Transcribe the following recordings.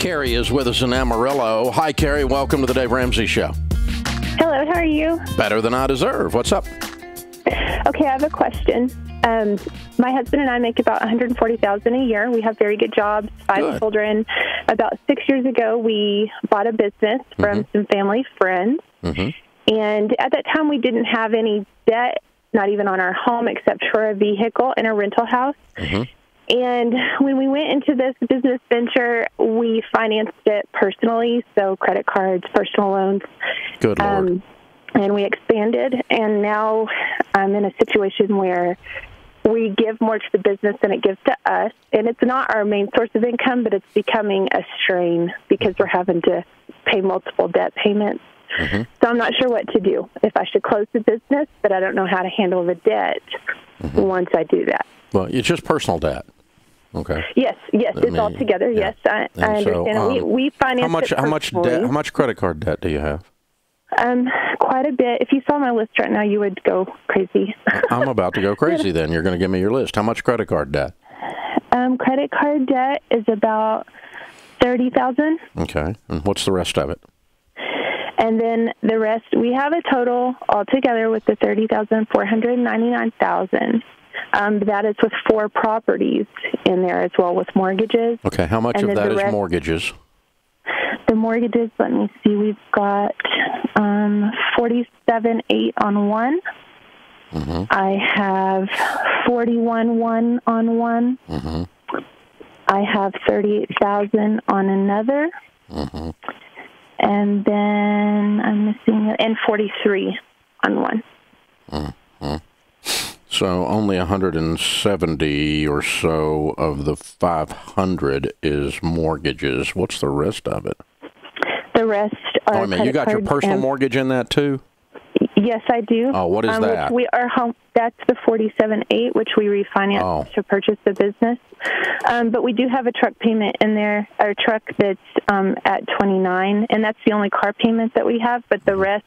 Carrie is with us in Amarillo. Hi, Carrie. Welcome to the Dave Ramsey Show. Hello, how are you? Better than I deserve. What's up? Okay, I have a question. My husband and I make about $140,000 a year. We have very good jobs, 5 children. About 6 years ago, we bought a business from some family friends. And at that time, we didn't have any debt, not even on our home, except for a vehicle and a rental house. And when we went into this business venture, we financed it personally, so credit cards, personal loans. Good Lord. And we expanded, and now I'm in a situation where we give more to the business than it gives to us. And it's not our main source of income, but it's becoming a strain because we're having to pay multiple debt payments. So I'm not sure what to do, if I should close the business, but I don't know how to handle the debt once I do that. Well, it's just personal debt. Okay. Yes, it's all together. Yeah. Yes, I understand. So, we finance how much credit card debt do you have? Quite a bit. If you saw my list right now, you would go crazy. I'm about to go crazy then. You're going to give me your list. How much credit card debt? Credit card debt is about $30,000. Okay. And what's the rest of it? And then the rest, we have a total altogether with the $30,000, $499,000. That is with 4 properties in there as well with mortgages. Okay. How much of that is mortgages? The mortgages, let me see, we've got $47,800 on one. I have $41,100 on one. I have $38,000 on another. And then I'm missing and $43,000 on one. So only 170 or so of the 500 is mortgages. What's the rest of it? The rest are. Oh, I mean, you got your personal mortgage in that too? Yes, I do. Oh, what is that? We are home. That's the $47,800, which we refinanced to purchase the business. But we do have a truck payment in there, or a truck that's at $29,000, and that's the only car payment that we have. But the rest,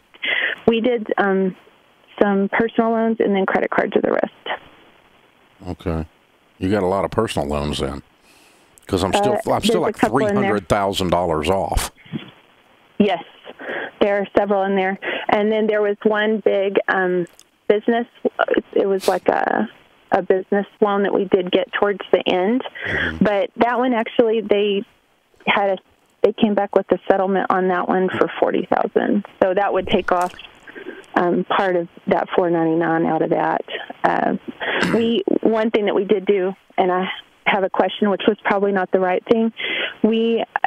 we did some personal loans and then credit cards are the rest. Okay, you got a lot of personal loans then, because I'm still like $300,000 off. Yes, there are several in there. And then there was one big business. It was like a business loan that we did get towards the end. But that one, actually, they came back with a settlement on that one for $40,000. So that would take off part of that $499 out of that. One thing that we did do, and I have a question, which was probably not the right thing.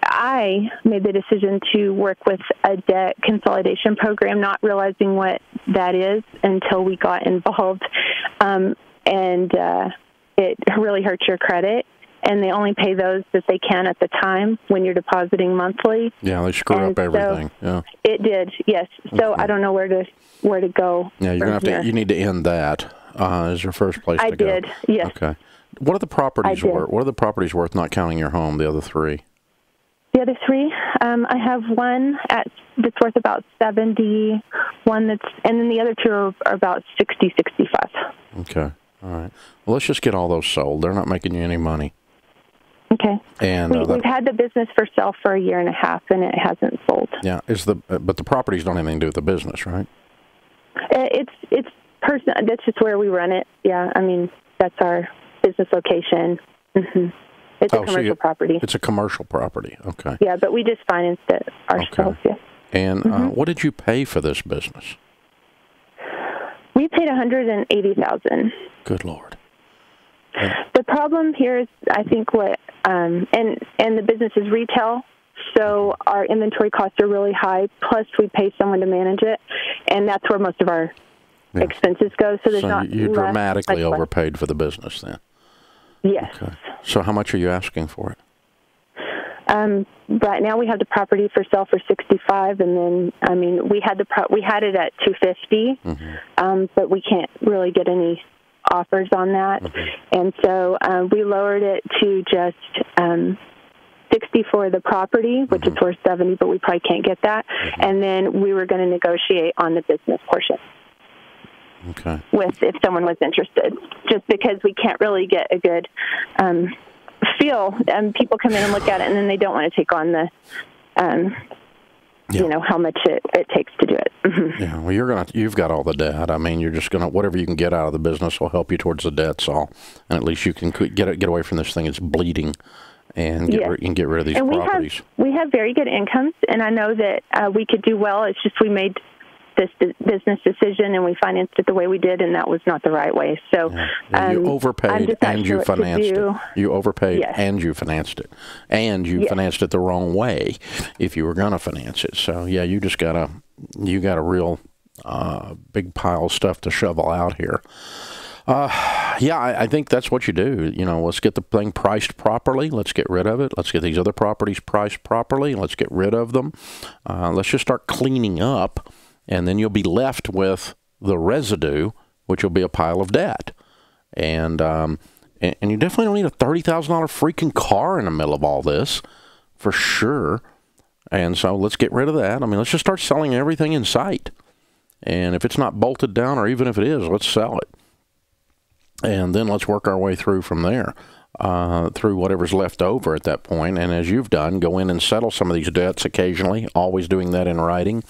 I made the decision to work with a debt consolidation program, not realizing what that is until we got involved. And it really hurts your credit. And they only pay those that they can at the time when you're depositing monthly. Yeah, they screw up everything. So it did, yes. So I don't know where to go. Yeah, you're gonna have to. You need to end that as your first place to go. I did, yes. Okay. What are the properties worth? What are the properties worth? Not counting your home, the other 3. The other 3, I have one that's worth about 70. One and then the other 2 are about 60, 65. Okay. All right. Well, let's just get all those sold. They're not making you any money. Okay. And we've had the business for sale for a year and a half, and it hasn't sold. Yeah. But the properties don't have anything to do with the business, right? It's personal. That's just where we run it. Yeah. I mean, that's our business location. It's a commercial property. It's a commercial property. Okay. Yeah, but we just financed it ourselves. Okay. Yeah. And what did you pay for this business? We paid $180,000. Good Lord. The problem here is, I think, what and the business is retail, so our inventory costs are really high. Plus, we pay someone to manage it, and that's where most of our expenses go. So there's not. You dramatically overpaid for the business, then. Yes. Okay. So how much are you asking for it? Right now we have the property for sale for $65,000, and then we had it at $250,000, but we can't really get any offers on that, and so we lowered it to just $60,000 for the property, which is worth $70,000, but we probably can't get that, and then we were going to negotiate on the business portion. Okay. With if someone was interested, just because we can't really get a good feel. People come in and look at it, and then they don't want to take on the, you know, how much it takes to do it. Mm-hmm. Yeah, well, you've got all the debt. I mean, you're just gonna, whatever you can get out of the business will help you towards the debt. So, and at least you can get away from this thing. It's bleeding, and get rid of these properties. We have very good incomes, and I know that we could do well. It's just we made this business decision and we financed it the way we did, and that was not the right way. So you overpaid and you financed it. You overpaid and you financed it, and you financed it the wrong way if you were going to finance it. So yeah, you got a real big pile of stuff to shovel out here. Yeah, I think that's what you do. You know, let's get the thing priced properly. Let's get rid of it. Let's get these other properties priced properly. Let's get rid of them. Let's just start cleaning up. And then you'll be left with the residue, which will be a pile of debt. And you definitely don't need a $30,000 freaking car in the middle of all this, for sure. And so let's get rid of that. I mean, let's just start selling everything in sight. And if it's not bolted down, or even if it is, let's sell it. And then let's work our way through from there. Through whatever's left over at that point. And as you've done, go in and settle some of these debts occasionally, always doing that in writing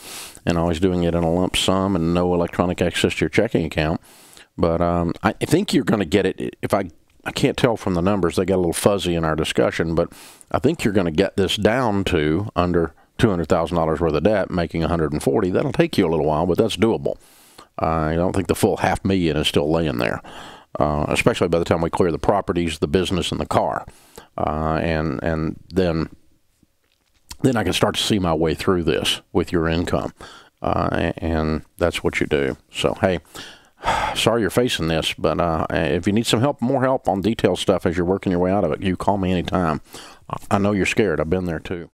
and always doing it in a lump sum and no electronic access to your checking account. But I think you're going to get it. If I can't tell from the numbers, they got a little fuzzy in our discussion, but I think you're going to get this down to under $200,000 worth of debt, making $140,000. That'll take you a little while, but that's doable. I don't think the full $500,000 is still laying there. Especially by the time we clear the properties, the business, and the car, and then I can start to see my way through this with your income, and that's what you do. So hey, sorry you're facing this, but if you need some help, more help on detailed stuff as you're working your way out of it, you call me anytime. I know you're scared. I've been there too.